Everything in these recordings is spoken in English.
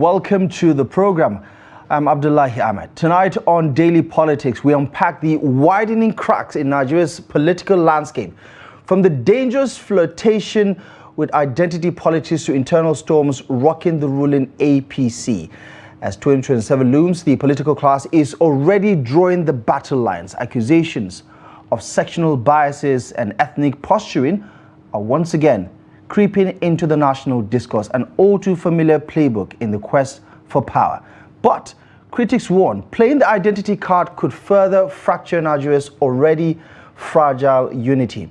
Welcome to the program. I'm Abdullahi Ahmed. Tonight on Daily Politics, we unpack the widening cracks in Nigeria's political landscape, from the dangerous flirtation with identity politics to internal storms rocking the ruling APC. As 2027 looms, the political class is already drawing the battle lines. Accusations of sectional biases and ethnic posturing are once again creeping into the national discourse, an all too familiar playbook in the quest for power. But critics warn playing the identity card could further fracture Nigeria's already fragile unity.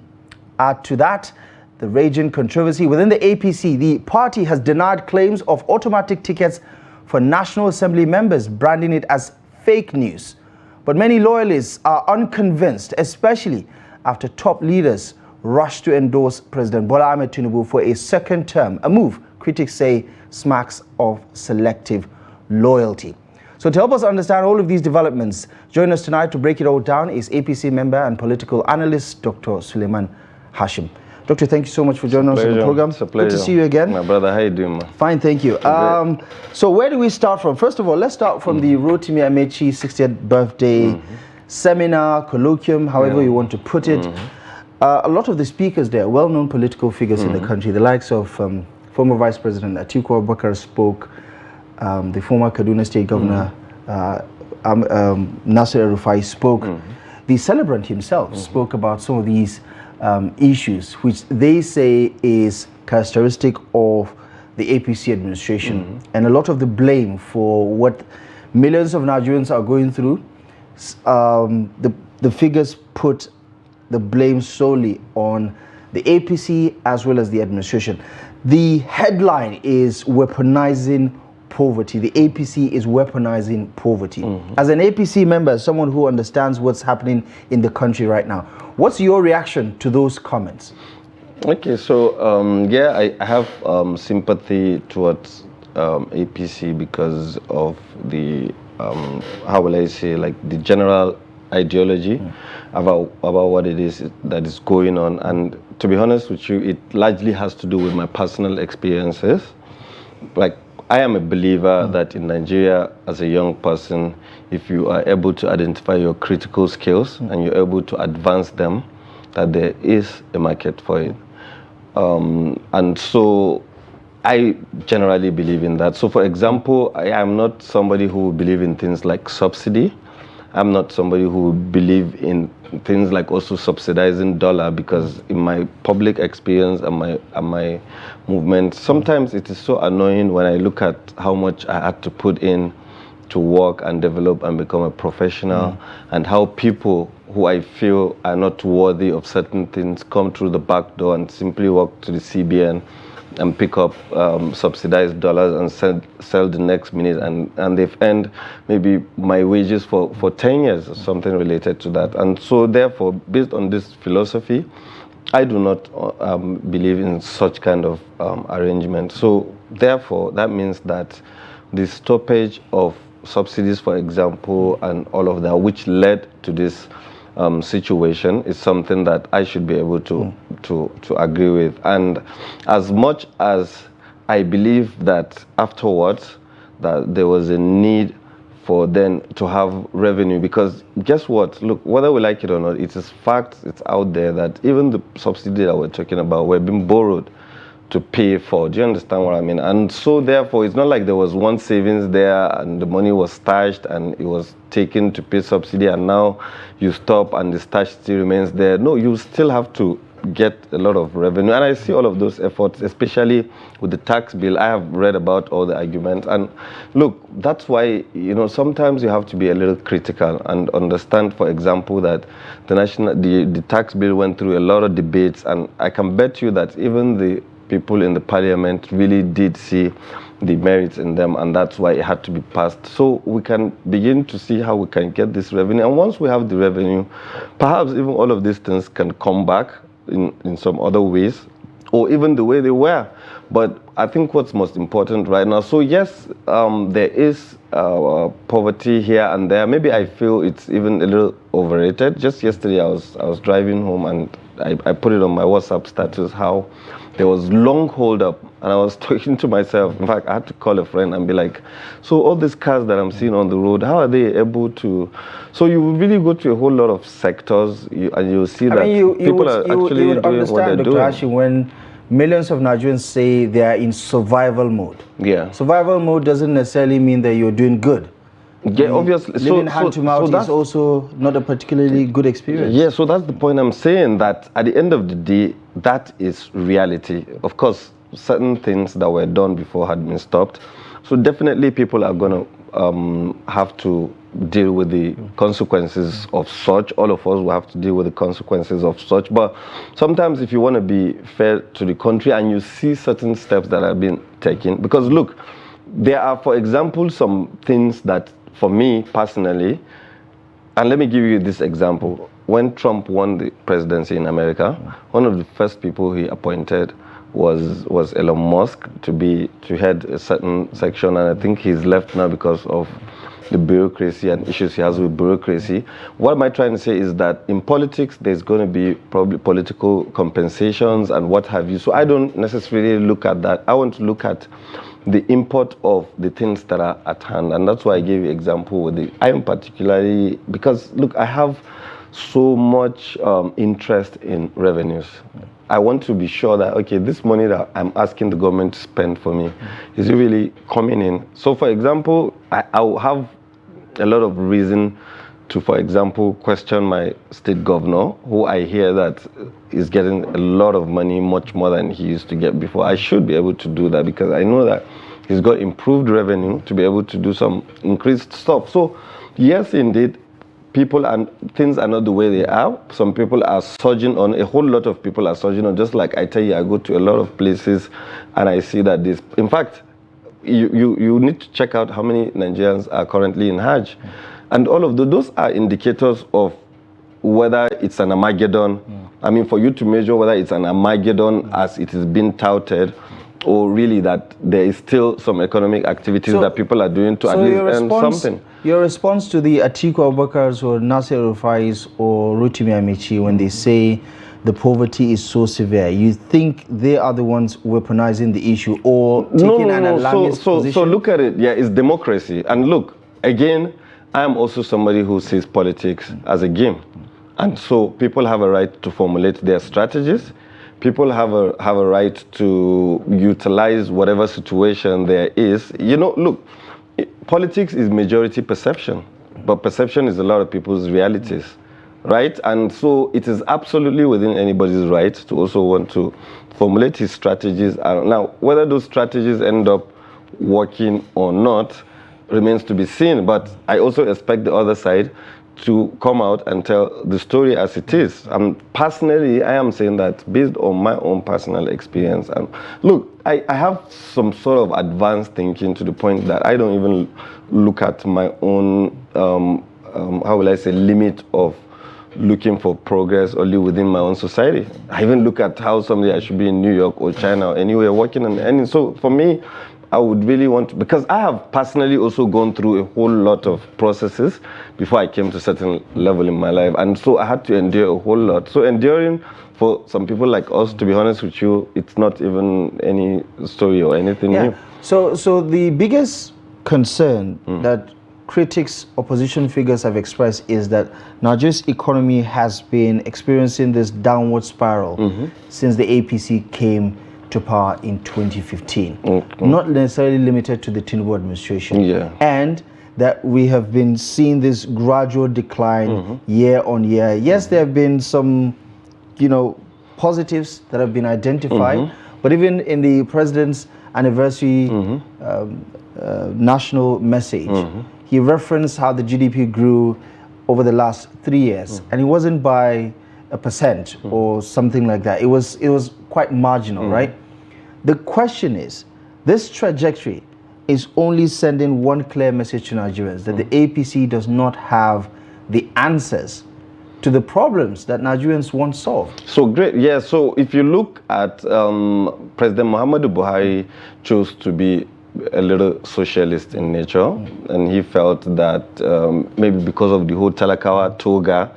Add to that the raging controversy within the APC. The party has denied claims of automatic tickets for National Assembly members, branding it as fake news. But many loyalists are unconvinced, especially after top leaders rushed to endorse President Bola Ahmed Tinubu for a second term, a move critics say smacks of selective loyalty. So to help us understand all of these developments, join us tonight to break it all down is APC member and political analyst, Dr. Suleiman Hashim. Doctor, thank you so much for joining us on the program. It's a pleasure. Good to see you again. My brother, how you doing, man? Fine, thank you. So where do we start from? First of all, let's start from the Rotimi Amechi 60th birthday seminar, colloquium, however you want to put it. A lot of the speakers there, well-known political figures in the country, the likes of former Vice President Atiku Abubakar spoke, the former Kaduna State Governor Nasir El-Rufai spoke. The celebrant himself spoke about some of these issues, which they say is characteristic of the APC administration. And a lot of the blame for what millions of Nigerians are going through, the figures put the blame solely on the APC as well as the administration. The headline is weaponizing poverty. The APC is weaponizing poverty. As an APC member, someone who understands what's happening in the country right now, what's your reaction to those comments? Okay, so yeah, I have sympathy towards APC because of the, how will I say, like the general ideology about what it is that is going on. And to be honest with you, it largely has to do with my personal experiences. Like, I am a believer that in Nigeria, as a young person, if you are able to identify your critical skills and you're able to advance them, that there is a market for it. And so I generally believe in that. So for example, I am not somebody who believe in things like subsidy. I'm not somebody who believe in things like also subsidizing dollar, because in my public experience and my movement, sometimes it is so annoying when I look at how much I had to put in to work and develop and become a professional, and how people who I feel are not worthy of certain things come through the back door and simply walk to the CBN and pick up subsidized dollars and sell the next minute, and they've earned maybe my wages for 10 years or something related to that. And so therefore, based on this philosophy, I do not believe in such kind of arrangement. So therefore, that means that the stoppage of subsidies, for example, and all of that, which led to this situation, is something that I should be able to agree with. And as much as I believe that afterwards that there was a need for then to have revenue, because guess what? Look, whether we like it or not, it is fact, it's out there that even the subsidy that we're talking about were being borrowed to pay for. Do you understand what I mean? And so therefore, it's not like there was one savings there and the money was stashed and it was taken to pay subsidy and now you stop and the stash still remains there. No, you still have to get a lot of revenue. And I see all of those efforts, especially with the tax bill. I have read about all the arguments. And look, that's why, you know, sometimes you have to be a little critical and understand, for example, that the tax bill went through a lot of debates, and I can bet you that even the people in the parliament really did see the merits in them, and that's why it had to be passed. So we can begin to see how we can get this revenue. And once we have the revenue, perhaps even all of these things can come back in some other ways, or even the way they were. But I think what's most important right now, so yes, there is poverty here and there. Maybe I feel it's even a little overrated. Just yesterday I was driving home and I put it on my WhatsApp status how there was long hold up, and I was talking to myself. In fact, I had to call a friend and be like, so all these cars that I'm seeing on the road, how are they able to? So you will really go to a whole lot of sectors, and you'll see that people are actually doing what they're doing. Dr. Hashim, when millions of Nigerians say they are in survival mode. Yeah. Survival mode doesn't necessarily mean that you're doing good. Yeah, obviously. Living hand to mouth is also not a particularly good experience. Yeah, so that's the point I'm saying, that at the end of the day, that is reality. Of course, certain things that were done before had been stopped. So definitely people are going to have to deal with the consequences of such. All of us will have to deal with the consequences of such. But sometimes if you want to be fair to the country and you see certain steps that have been taken, because look, there are, for example, some things that for me personally, and let me give you this example. When Trump won the presidency in America, one of the first people he appointed was Elon Musk to head a certain section, and I think he's left now because of the bureaucracy and issues he has with bureaucracy. What am I trying to say is that in politics, there's going to be probably political compensations and what have you. So I don't necessarily look at that. I want to look at the import of the things that are at hand. And that's why I gave you example with the, I am particularly, because look, I have so much interest in revenues. I want to be sure that, okay, this money that I'm asking the government to spend for me, is it really coming in? So for example, I will have a lot of reason to, for example, question my state governor, who I hear that is getting a lot of money, much more than he used to get before. I should be able to do that because I know that he's got improved revenue to be able to do some increased stuff. So yes, indeed, people and things are not the way they are. Some people are surging on, a whole lot of people are surging on. Just like I tell you, I go to a lot of places and I see that this, in fact, you need to check out how many Nigerians are currently in Hajj. And all of those are indicators of whether it's an Armageddon. I mean, for you to measure whether it's an Armageddon as it is being touted, or really that there is still some economic activities that people are doing to at least earn something. Your response to the Atiku Abubakars or Nasir Rufais or Rotimi Amici when they say the poverty is so severe, you think they are the ones weaponizing the issue or taking an alarmist position? So look at it, yeah, it's democracy. And look, again, I am also somebody who sees politics as a game. And so people have a right to formulate their strategies. People have a right to utilize whatever situation there is. You know, look, politics is majority perception, but perception is a lot of people's realities, right? And so it is absolutely within anybody's right to also want to formulate his strategies. Now, whether those strategies end up working or not remains to be seen, but I also expect the other side to come out and tell the story as it is. Personally, I am saying that based on my own personal experience. And look, I have some sort of advanced thinking to the point that I don't even look at my own, how will I say, limit of looking for progress only within my own society. I even look at how someday I should be in New York or China or anywhere working on, and so for me, I would really want to, because I have personally also gone through a whole lot of processes before I came to a certain level in my life. And so I had to endure a whole lot. So enduring for some people like us, to be honest with you, it's not even any story or anything new. So the biggest concern that critics, opposition figures have expressed is that Nigeria's economy has been experiencing this downward spiral since the APC came to power in 2015, not necessarily limited to the Tinubu administration, and that we have been seeing this gradual decline year on year. Yes, there have been some, positives that have been identified, but even in the president's anniversary national message, he referenced how the GDP grew over the last 3 years, and it wasn't by a percent or something like that. It was quite marginal, right? The question is, this trajectory is only sending one clear message to Nigerians, that the APC does not have the answers to the problems that Nigerians want solved. So great, so if you look at President Muhammadu Buhari chose to be a little socialist in nature, and he felt that maybe because of the whole Talakawa toga,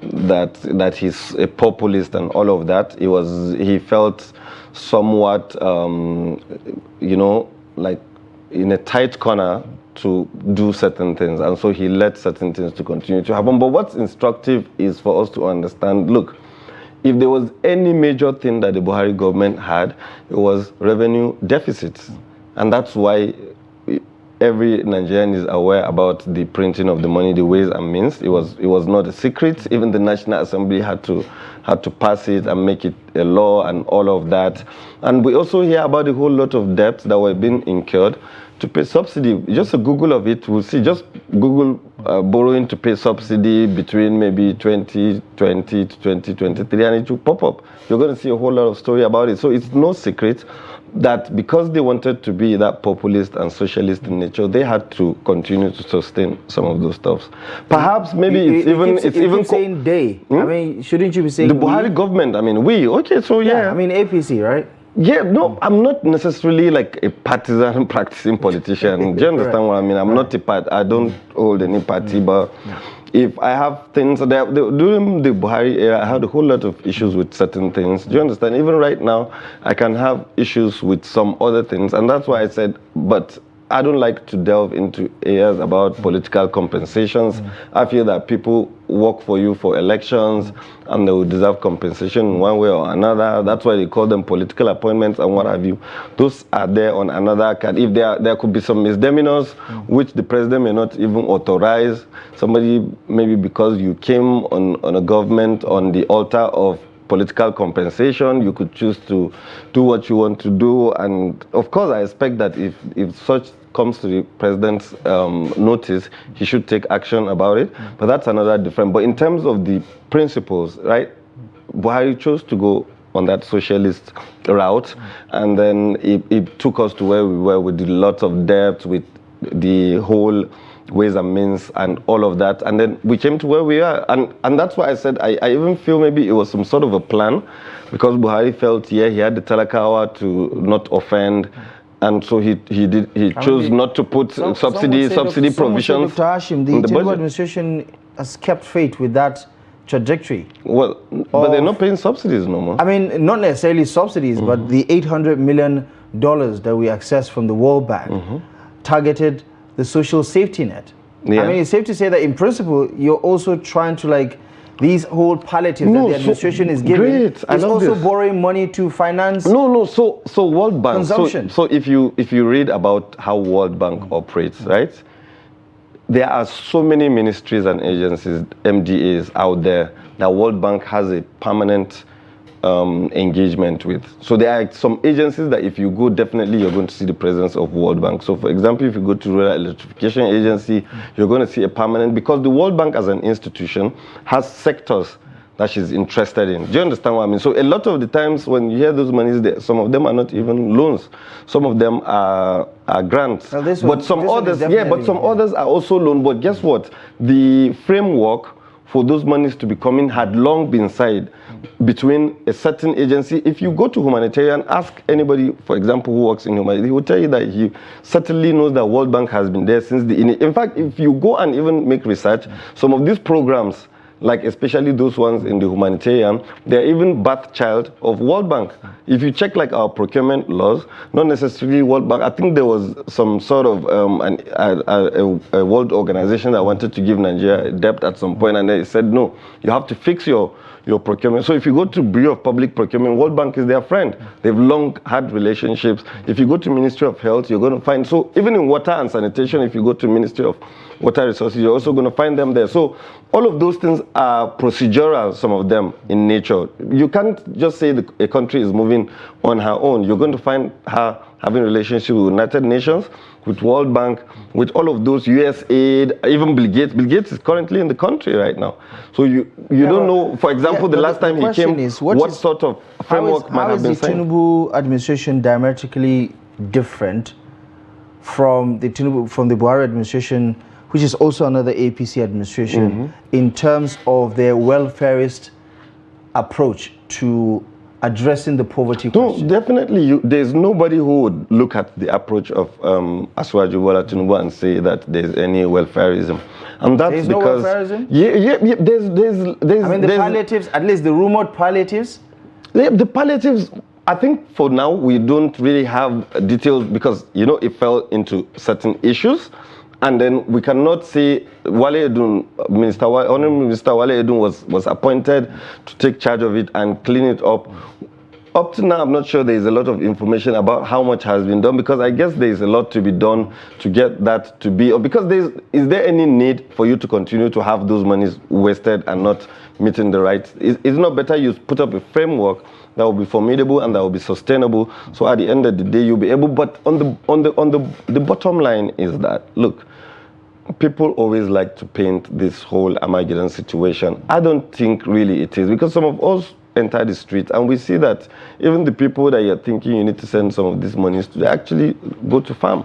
that he's a populist and all of that. He felt somewhat, like in a tight corner to do certain things, and so he let certain things to continue to happen. But what's instructive is for us to understand, look, if there was any major thing that the Buhari government had, it was revenue deficits. And that's why every Nigerian is aware about the printing of the money, the ways and means. It was not a secret. Even the National Assembly had to pass it and make it a law and all of that. And we also hear about a whole lot of debts that were being incurred to pay subsidy. Just a Google of it, we'll see. Just Google borrowing to pay subsidy between maybe 2020 to 2023, and it will pop up. You're going to see a whole lot of story about it. So it's no secret that because they wanted to be that populist and socialist in nature, they had to continue to sustain some of those stuffs. Perhaps maybe it's even saying they. I mean, shouldn't you be saying the Buhari government? I mean, we. Okay, so yeah. I mean, APC, right? Yeah, no, I'm not necessarily like a partisan practicing politician. Do you understand what I mean? I'm not a part. I don't hold any party, but if I have things during the Buhari era, I had a whole lot of issues with certain things. Do you understand? Even right now, I can have issues with some other things, and that's why I said, but I don't like to delve into areas about political compensations. I feel that people work for you for elections and they will deserve compensation in one way or another. That's why they call them political appointments and what have you. Those are there on another card. If there could be some misdemeanors which the president may not even authorize, somebody maybe because you came on a government on the altar of political compensation, you could choose to do what you want to do. And of course, I expect that if such comes to the president's notice, he should take action about it. But that's another different. But in terms of the principles, right, Buhari chose to go on that socialist route, and then it took us to where we were with lots of debt, with the whole ways and means and all of that, and then we came to where we are, and that's why I said I even feel maybe it was some sort of a plan, because Buhari felt he had the Talakawa to not offend, and so he chose not to put subsidy provisions. Dr. Hashim, the Tinubu administration has kept faith with that trajectory. Well, but they're not paying subsidies no more. I mean, not necessarily subsidies, but the $800 million that we accessed from the World Bank targeted the social safety net. Yeah. I mean, it's safe to say that in principle, you're also trying to, like, these whole palliatives that the administration is giving, is also borrowing money to finance. So World Bank consumption. So if you read about how World Bank operates, right? There are so many ministries and agencies, MDAs out there that World Bank has a permanent engagement with. So there are some agencies that if you go, definitely you're going to see the presence of World Bank. So for example, if you go to Rural Electrification Agency, you're going to see a permanent, because the World Bank as an institution has sectors that she's interested in. Do you understand what I mean? So a lot of the times when you hear those monies, some of them are not even loans. Some of them are grants. But some others are also loans. But guess what? The framework for those monies to be coming had long been signed between a certain agency. If you go to humanitarian, ask anybody, for example, who works in humanitarian, he will tell you that he certainly knows that World Bank has been there since in fact, if you go and even make research, some of these programs, like especially those ones in the humanitarian, they're even birth child of World Bank. If you check like our procurement laws, not necessarily World Bank, I think there was some sort of a world organization that wanted to give Nigeria debt at some point, and they said, no, you have to fix your procurement. So if you go to Bureau of Public Procurement, World Bank is their friend. They've long had relationships. If you go to Ministry of Health, you're going to find, so even in water and sanitation, if you go to Ministry of Water Resources, you're also going to find them there. So all of those things are procedural, some of them in nature. You can't just say a country is moving on her own. You're going to find her having relationships with United Nations, with World Bank, with all of those, USAID, even Bill Gates. Bill Gates is currently in the country right now. So you don't know, for example, the last time he came, what sort of framework might have been signed. How is the Tinubu administration diametrically different from the Buhari administration, which is also another APC administration, in terms of their welfarist approach to addressing the poverty No, question? definitely. There's nobody who would look at the approach of Asiwaju Bola Tinubu and say that there's any welfareism. And that's There's because no welfareism? Yeah. There's I mean, the palliatives, at least the rumored palliatives? The palliatives, I think for now we don't really have details because, you know, it fell into certain issues. And then we cannot say Wale Edun, Honorable Minister Wale Edun was appointed to take charge of it and clean it up. Up to now, I'm not sure there is a lot of information about how much has been done because I guess there is a lot to be done to get that to be, or because is there any need for you to continue to have those monies wasted and not meeting the rights? It's not better you put up a framework that will be formidable and that will be sustainable. So at the end of the day, you'll be able. But on the bottom line is that, look, people always like to paint this whole Armageddon situation. I don't think really it is, because some of us enter the street and we see that even the people that you're thinking you need to send some of these monies to, they actually go to farm.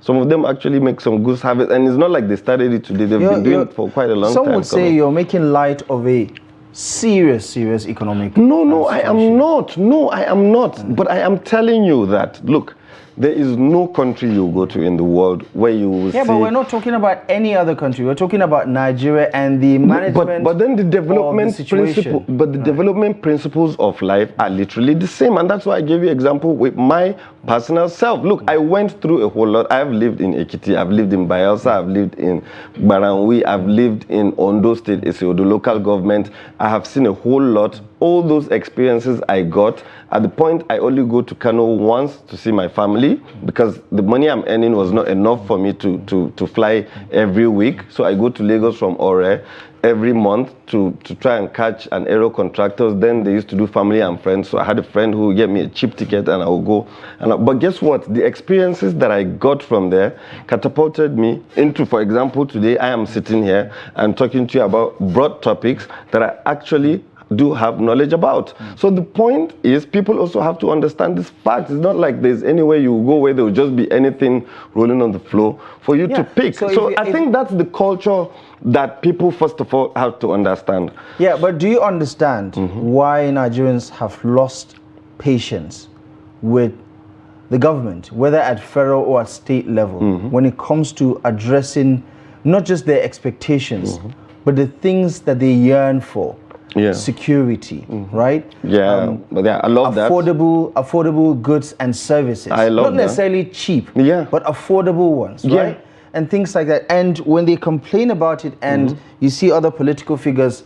Some of them actually make some good harvest, and it's not like they started it today. They've been doing it for quite a long time. Some would say you're making light of a serious economic No, I am not. No, I am not. But I am telling you that, look, there is no country you go to in the world where you will see... Yeah, but we're not talking about any other country. We're talking about Nigeria and the management. But then the development situation. Development principles of life are literally the same, and that's why I gave you example with my personal self. Look, I went through a whole lot. I've lived in Ekiti, I've lived in Bayelsa, I've lived in Baranwi, I've lived in Ondo State, the local government. I have seen a whole lot. All those experiences I got, at the point I only go to Kano once to see my family because the money I'm earning was not enough for me to fly every week. So I go to Lagos from Ore every month to try and catch an aero contractors. Then they used to do family and friends. So I had a friend who would get me a cheap ticket and I would go. But guess what? The experiences that I got from there catapulted me into, for example, today I am sitting here and talking to you about broad topics that I actually do have knowledge about. So the point is, people also have to understand this fact. It's not like there's anywhere you go where there will just be anything rolling on the floor for you to pick. So I think that's the culture that people first of all have to understand. Yeah, but do you understand why Nigerians have lost patience with the government, whether at federal or at state level, when it comes to addressing not just their expectations, but the things that they yearn for? Yeah. Security, right? Yeah, I love affordable goods and services. I love not necessarily cheap, yeah, but affordable ones, right? And things like that. And when they complain about it, and you see other political figures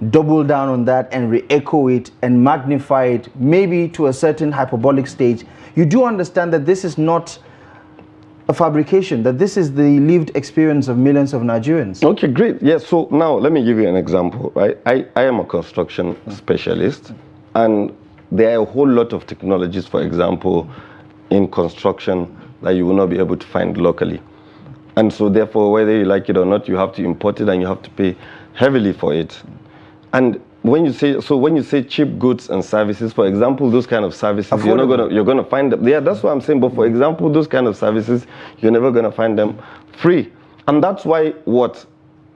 double down on that and re-echo it and magnify it, maybe to a certain hyperbolic stage, you do understand that this is not a fabrication, that this is the lived experience of millions of Nigerians. Okay, great. Yes, so now let me give you an example, right? I am a construction specialist, and there are a whole lot of technologies, for example, in construction that you will not be able to find locally. And so therefore, whether you like it or not, you have to import it and you have to pay heavily for it. And when you say cheap goods and services, for example, those kind of services, you're gonna find them. Yeah, that's what I'm saying. But for example, those kind of services, you're never gonna find them free. And that's why what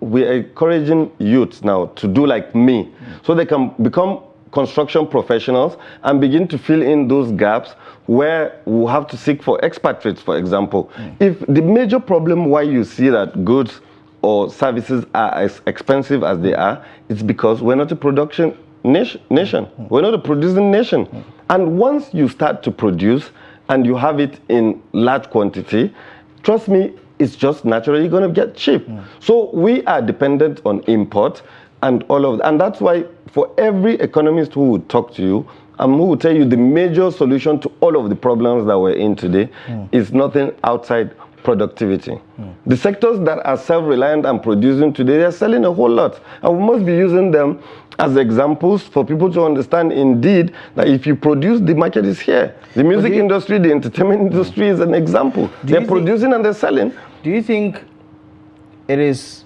we're encouraging youths now to do like me, so they can become construction professionals and begin to fill in those gaps where we have to seek for expatriates, for example. If the major problem why you see that goods or services are as expensive as they are, it's because we're not a production nation. We're not a producing nation. And once you start to produce and you have it in large quantity, trust me, it's just naturally going to get cheap. So we are dependent on import and all of that. And that's why for every economist who would talk to you, who will tell you the major solution to all of the problems that we're in today is nothing outside productivity. The sectors that are self-reliant and producing today, they're selling a whole lot. And we must be using them as examples for people to understand indeed that if you produce, the market is here. The music industry, the entertainment industry is an example. They're producing and they're selling. Do you think it is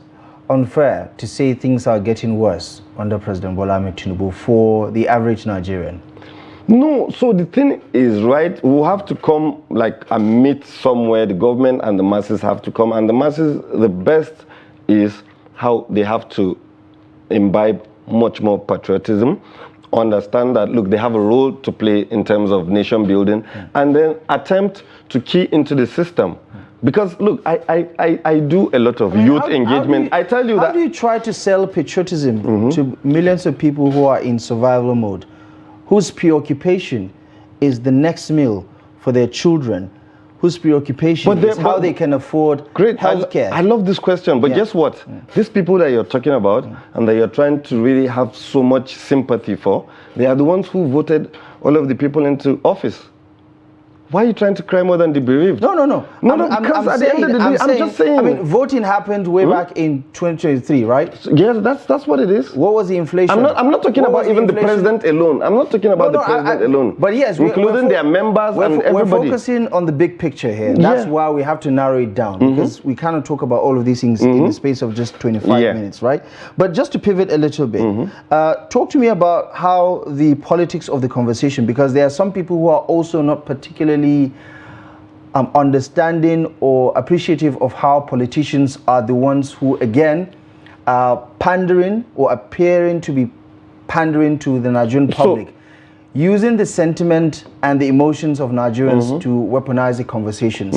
unfair to say things are getting worse under President Bola Ahmed Tinubu for the average Nigerian? No, so the thing is, right, we'll have to come like a meet somewhere. The government and the masses have to come, and the masses, the best is how they have to imbibe much more patriotism. understand that, look, they have a role to play in terms of nation building, and then attempt to key into the system. Because, look, I do a lot of youth engagement. I tell you that. How do you try to sell patriotism to millions of people who are in survival mode, whose preoccupation is the next meal for their children, whose preoccupation is how they can afford healthcare? I love this question, but guess what? These people that you're talking about and that you're trying to really have so much sympathy for, they are the ones who voted all of the people into office. Why are you trying to cry more than the bereaved? No. Because at the end of the day, I'm just saying. I mean, voting happened way back in 2023, right? So, yes, that's what it is. What was the inflation? I'm not talking about even the president alone. I'm not talking about the president alone. But yes, including their members and everybody. We're focusing on the big picture here. That's why we have to narrow it down, because we cannot talk about all of these things in the space of just 25 minutes, right? But just to pivot a little bit, talk to me about how the politics of the conversation, because there are some people who are also not particularly understanding or appreciative of how politicians are the ones who, again, are pandering or appearing to be pandering to the Nigerian public, using the sentiment and the emotions of Nigerians to weaponize the conversations.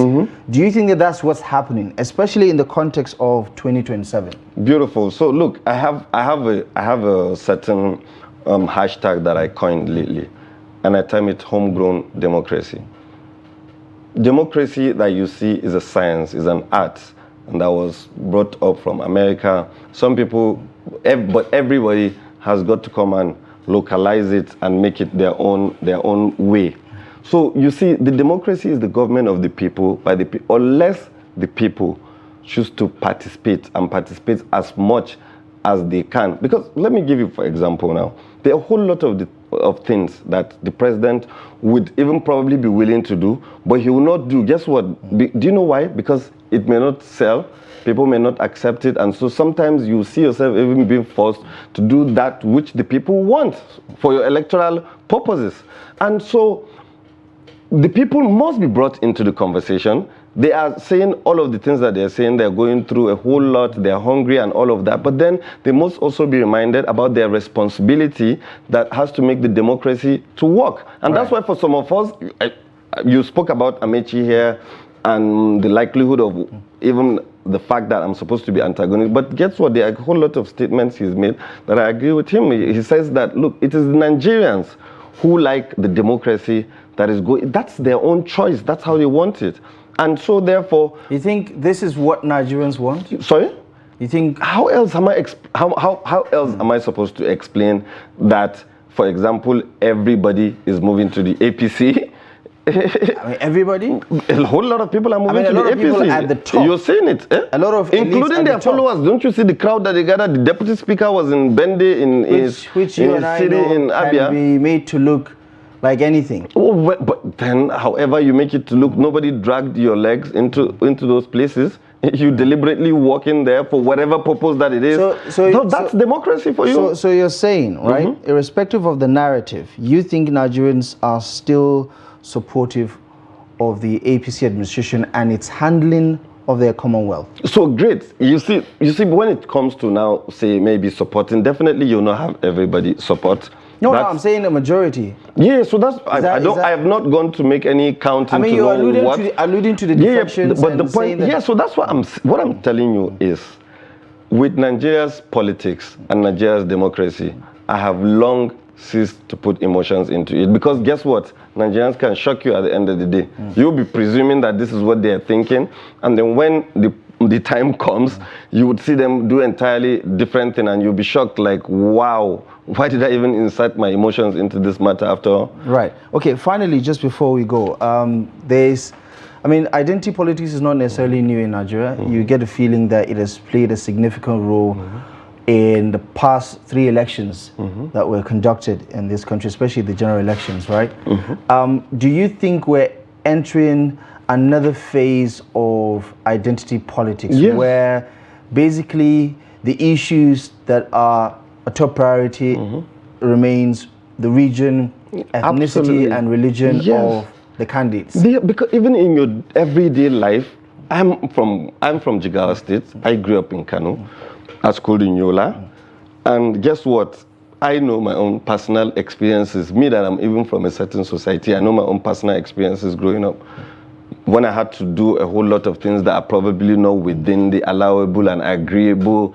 Do you think that that's what's happening, especially in the context of 2027? Beautiful. So look, I have a certain hashtag that I coined lately, and I term it homegrown democracy. Democracy that you see is a science, is an art, and that was brought up from America. Some people, but everybody has got to come and localize it and make it their own way. So you see, the democracy is the government of the people, by the people, unless the people choose to participate and participate as much as they can. Because let me give you, for example, now there are a whole lot of things that the president would even probably be willing to do, but he will not do. Guess what? Do you know why? Because it may not sell, people may not accept it, and so sometimes you see yourself even being forced to do that which the people want for your electoral purposes. And so the people must be brought into the conversation. They are saying all of the things that they're saying. They're going through a whole lot. They're hungry and all of that. But then they must also be reminded about their responsibility that has to make the democracy to work. And that's why for some of us, you spoke about Amechi here and the likelihood of even the fact that I'm supposed to be antagonistic. But guess what? There are a whole lot of statements he's made that I agree with him. He says that, look, it is the Nigerians who like the democracy that is going. That's their own choice. That's how they want it. And so, therefore, you think this is what Nigerians want? Sorry? You think? How else am I? How else am I supposed to explain that? For example, everybody is moving to the APC. I mean, everybody? A whole lot of people are moving to the APC. People at the top. You're saying it. Eh? A lot of including their followers. Don't you see the crowd that they gathered? The deputy speaker was in Bende in his city in Abia. Can be made to look like anything. Oh, but then, however you make it to look, nobody dragged your legs into those places. You deliberately walk in there for whatever purpose that it is. So that's democracy for you. So you're saying, right, irrespective of the narrative, you think Nigerians are still supportive of the APC administration and its handling of their Commonwealth? So great. You see, when it comes to now, say, maybe supporting, definitely you'll not have everybody support. No, I'm saying a majority. Yeah, so that's I have not gone to make any counting. I mean, you're alluding to the defections. But the point, so that's what I'm telling you is, with Nigeria's politics and Nigeria's democracy, I have long ceased to put emotions into it, because guess what? Nigerians can shock you at the end of the day. You'll be presuming that this is what they're thinking, and then when the time comes, you would see them do entirely different thing, and you'll be shocked, like, wow, why did I even insert my emotions into this matter after all? Right. Okay, finally, just before we go, identity politics is not necessarily new in Nigeria. You get a feeling that it has played a significant role in the past 3 elections that were conducted in this country, especially the general elections, right? Do you think we're entering another phase of identity politics where basically the issues that are a top priority remains the region, ethnicity, and religion of the candidates? Because even in your everyday life, I'm from Jigawa State. I grew up in Kano. I schooled in Yola. And guess what? I know my own personal experiences. Me, that I'm even from a certain society, I know my own personal experiences growing up. When I had to do a whole lot of things that are probably not within the allowable and agreeable,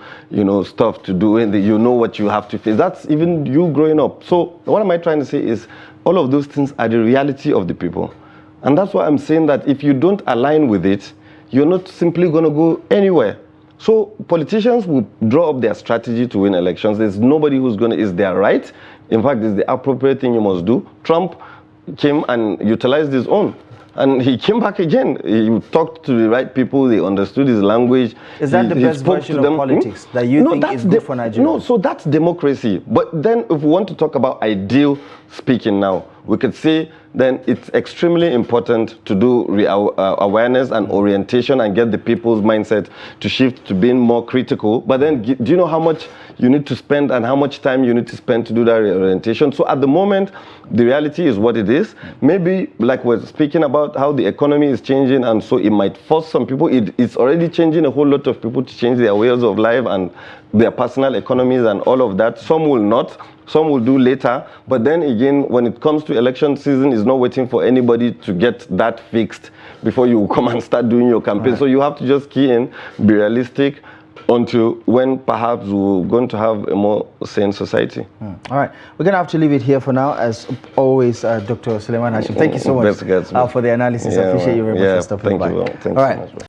stuff to do, and you know what you have to face. That's even you growing up. So what am I trying to say is, all of those things are the reality of the people. And that's why I'm saying that if you don't align with it, you're not simply going to go anywhere. So politicians will draw up their strategy to win elections. There's nobody who's going to, it's their right. In fact, it's the appropriate thing you must do. Trump came and utilized his own. And he came back again. He talked to the right people. They understood his language. Is that the best version of politics that you think is good for Nigeria? No, so that's democracy. But then if we want to talk about ideal speaking now, we could say then it's extremely important to do awareness and orientation and get the people's mindset to shift to being more critical. But then do you know how much you need to spend and how much time you need to spend to do that reorientation? So at the moment, the reality is what it is. Maybe like we're speaking about how the economy is changing, and so it might force some people. It's already changing a whole lot of people to change their ways of life and their personal economies and all of that. Some will not. Some will do later. But then again, when it comes to election season, it's not waiting for anybody to get that fixed before you come and start doing your campaign. Right. So you have to just key in, be realistic, until when perhaps we're going to have a more sane society. All right. We're going to have to leave it here for now. As always, Dr. Suleiman Hashim, thank you so much for the analysis. I appreciate you very much for stopping by. Thank you so much.